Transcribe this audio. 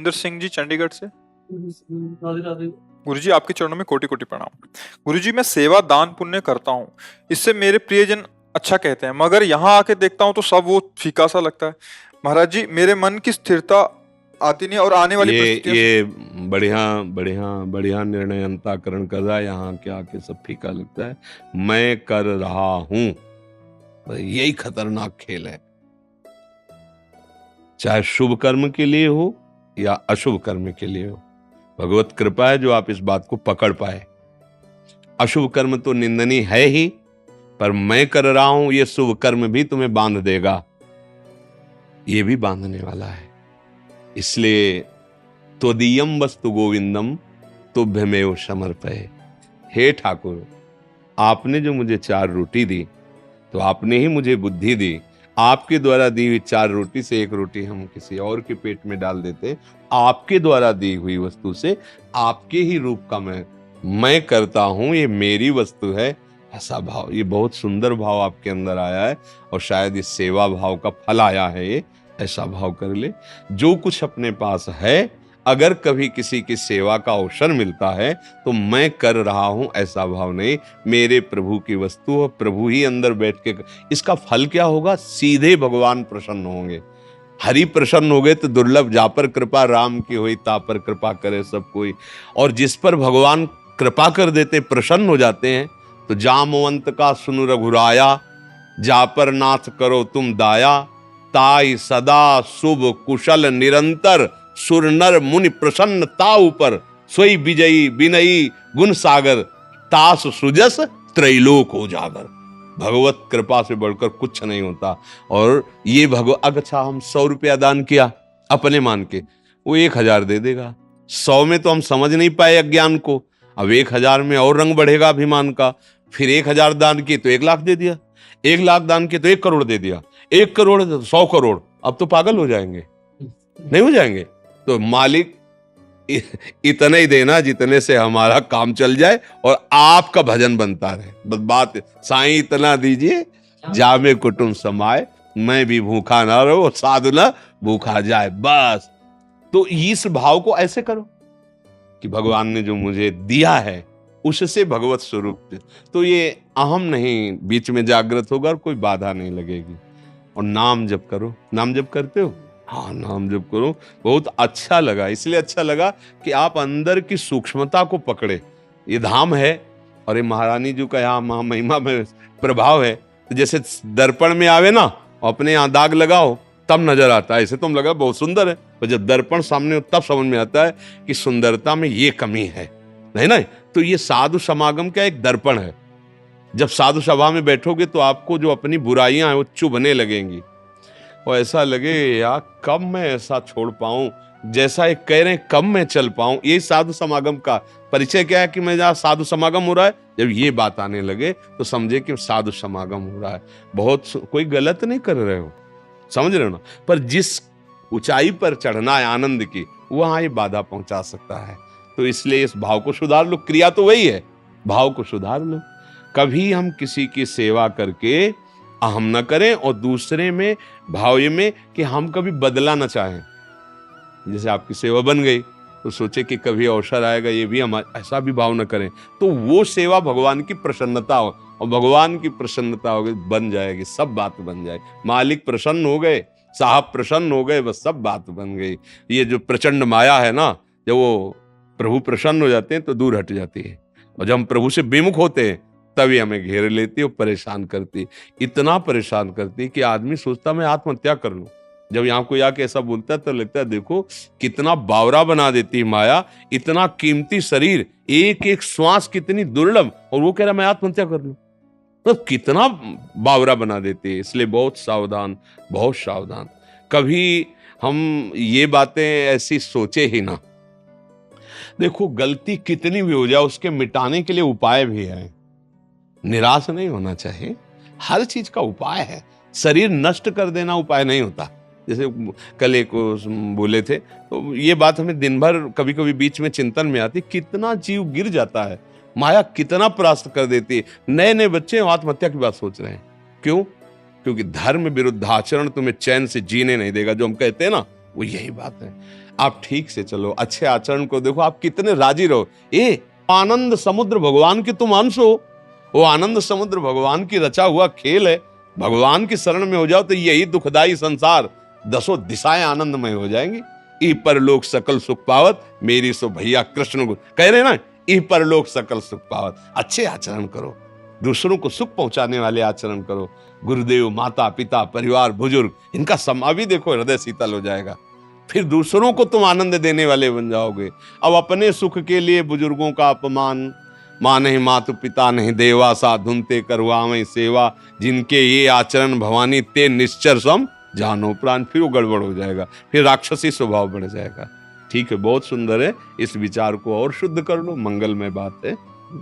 रविंदर सिंह जी चंडीगढ़ से। राधे राधे। गुरुजी आपके चरणों में कोटि कोटि प्रणाम। गुरुजी मैं सेवा दान पुण्य करता हूँ, इससे मेरे प्रियजन अच्छा कहते हैं, मगर यहाँ आके देखता हूँ तो सब वो फीका सा लगता है। महाराज जी मेरे मन की स्थिरता आती नहीं और आने वाली परिस्थितियां ये बढ़िया बढ़िया बढ़िया निर्णय अंताकरण कर रहा है। यहाँ के आके सब फीका लगता है। मैं कर रहा हूं, यही खतरनाक खेल है, चाहे शुभ कर्म के लिए हो या अशुभ कर्म के लिए हो। भगवत कृपा है जो आप इस बात को पकड़ पाए। अशुभ कर्म तो निंदनीय है ही, पर मैं कर रहा हूं ये शुभ कर्म भी तुम्हें बांध देगा, ये भी बांधने वाला है। इसलिए त्वदीयम वस्तु गोविंदम तुभ्यमेव समर्पये। हे ठाकुर, आपने जो मुझे 4 रोटी दी तो आपने ही मुझे बुद्धि दी। आपके द्वारा दी हुई 4 रोटी से 1 रोटी हम किसी और के पेट में डाल देते। आपके द्वारा दी हुई वस्तु से आपके ही रूप का मैं करता हूं, ये मेरी वस्तु है, ऐसा भाव। ये बहुत सुंदर भाव आपके अंदर आया है और शायद इस सेवा भाव का फल आया है। ये ऐसा भाव कर ले, जो कुछ अपने पास है, अगर कभी किसी की सेवा का अवसर मिलता है तो मैं कर रहा हूं ऐसा भाव नहीं, मेरे प्रभु की वस्तु और प्रभु ही अंदर बैठ के। इसका फल क्या होगा? सीधे भगवान प्रसन्न होंगे। हरि प्रसन्न हो गए तो दुर्लभ, जा पर कृपा राम की हुई ता पर कृपा करे सब कोई। और जिस पर भगवान कृपा कर देते, प्रसन्न हो जाते हैं, तो जामवंत का सुनु रघुराया, जा पर नाथ करो तुम दाया, ताई सदा शुभ कुशल निरंतर, सुर नर मुनि प्रसन्न ताऊ पर, सोई विजयी विनयी गुण सागर, तास सुजस त्रैलोक उजागर। भगवत कृपा से बढ़कर कुछ नहीं होता। और ये अच्छा हम 100 रुपया दान किया अपने मान के, वो 1000 दे देगा। 100 में तो हम समझ नहीं पाए अज्ञान को, अब 1000 में और रंग बढ़ेगा अभिमान का। फिर 1000 दान किए तो 1 लाख दे दिया, 1 लाख दान किए तो 1 करोड़ दे दिया, 1 करोड़ 100 करोड़। अब तो पागल हो जाएंगे, नहीं हो जाएंगे? तो मालिक इतना ही देना जितने से हमारा काम चल जाए और आपका भजन बनता रहे। बस बात, साईं इतना दीजिए जामे कुटुंब समाए, मैं भी भूखा ना रहो साधु ना भूखा जाए, बस। तो इस भाव को ऐसे करो कि भगवान ने जो मुझे दिया है उससे भगवत स्वरूप, तो ये अहम नहीं बीच में जागृत होगा और कोई बाधा नहीं लगेगी। और नाम जप करो। नाम जप करते हो? हाँ, नाम जप करो। बहुत अच्छा लगा, इसलिए अच्छा लगा कि आप अंदर की सूक्ष्मता को पकड़े। ये धाम है और ये महारानी जी का यहाँ महिमा में प्रभाव है। तो जैसे दर्पण में आवे ना, अपने यहाँ दाग लगाओ तब नजर आता है। ऐसे तुम लगा बहुत सुंदर है, पर जब दर्पण सामने हो तब समझ में आता है कि सुंदरता में ये कमी है। नहीं, तो ये साधु समागम का एक दर्पण है। जब साधु सभा में बैठोगे तो आपको जो अपनी बुराइयां हैं वो चुभने लगेंगी और ऐसा लगे यार कब मैं ऐसा छोड़ पाऊं, जैसा एक कह रहे हैं कब मैं चल पाऊं। ये साधु समागम का परिचय क्या है कि मैं जहाँ साधु समागम हो रहा है, जब ये बात आने लगे तो समझे कि साधु समागम हो रहा है। बहुत कोई गलत नहीं कर रहे हो, समझ रहे हो ना, पर जिस ऊंचाई पर चढ़ना है आनंद की, वहां ये बाधा पहुंचा सकता है। तो इसलिए इस भाव को सुधार लो। क्रिया तो वही है, भाव को सुधार लो। कभी हम किसी की सेवा करके अहम न करें और दूसरे में भाव ये में कि हम कभी बदला न चाहें। जैसे आपकी सेवा बन गई तो सोचे कि कभी अवसर आएगा ये भी हम, ऐसा भी भाव न करें। तो वो सेवा भगवान की प्रसन्नता हो, और भगवान की प्रसन्नता हो गई बन जाएगी, सब बात बन जाएगी। मालिक प्रसन्न हो गए, साहब प्रसन्न हो गए, बस सब बात बन गई। ये जो प्रचंड माया है ना, जब वो प्रभु प्रसन्न हो जाते हैं तो दूर हट जाती है, और जब हम प्रभु से विमुख होते हैं तभी हमें घेर लेती है और परेशान करती, इतना परेशान करती कि आदमी सोचता मैं आत्महत्या कर लूं। जब यहाँ कोई आके ऐसा बोलता है तो लगता है देखो कितना बावरा बना देती है माया। इतना कीमती शरीर, एक एक श्वास कितनी दुर्लभ, और वो कह रहा मैं आत्महत्या कर लूं, तो कितना बावरा बना देती है। इसलिए बहुत सावधान, बहुत सावधान। कभी हम ये बातें ऐसी सोचे ही ना। देखो गलती कितनी भी हो जाए उसके मिटाने के लिए उपाय भी है। निराश नहीं होना चाहिए, हर चीज का उपाय है। शरीर नष्ट कर देना उपाय नहीं होता। जैसे कल एक बोले थे, तो ये बात हमें दिन भर कभी कभी बीच में चिंतन में आती, कितना जीव गिर जाता है, माया कितना परास्त कर देती है। नए नए बच्चे आत्महत्या की बात सोच रहे हैं, क्यों? क्योंकि धर्म विरुद्ध आचरण तुम्हें चैन से जीने नहीं देगा। जो हम कहते हैं ना, वो यही बात है। आप ठीक से चलो, अच्छे आचरण को देखो, आप कितने राजी रहो। ये आनंद समुद्र भगवान के तुम अंश हो, वो आनंद समुद्र भगवान की रचा हुआ खेल है। भगवान की शरण में हो जाओ तो यही दुखदाई संसार दसों दिशाएं आनंदमय हो जाएंगी। ई परलोक सकल सुख पावत, मेरी सो भैया कृष्ण कह रहे ना, ई परलोक सकल सुख पावत। अच्छे आचरण करो, दूसरों को सुख पहुंचाने वाले आचरण करो। गुरुदेव, माता पिता, परिवार, बुजुर्ग, इनका समा भी देखो, हृदय शीतल हो जाएगा। फिर दूसरों को तुम आनंद देने वाले बन जाओगे। अब अपने सुख के लिए बुजुर्गों का अपमान, माँ नहीं मातु पिता नहीं देवा, साधुनते करवावें सेवा, जिनके ये आचरण भवानी ते निश्चर सम जानो प्राण। फिर वो गड़बड़ हो जाएगा, फिर राक्षसी स्वभाव बढ़ जाएगा। ठीक है, बहुत सुंदर है, इस विचार को और शुद्ध कर लो, मंगलमय बात है।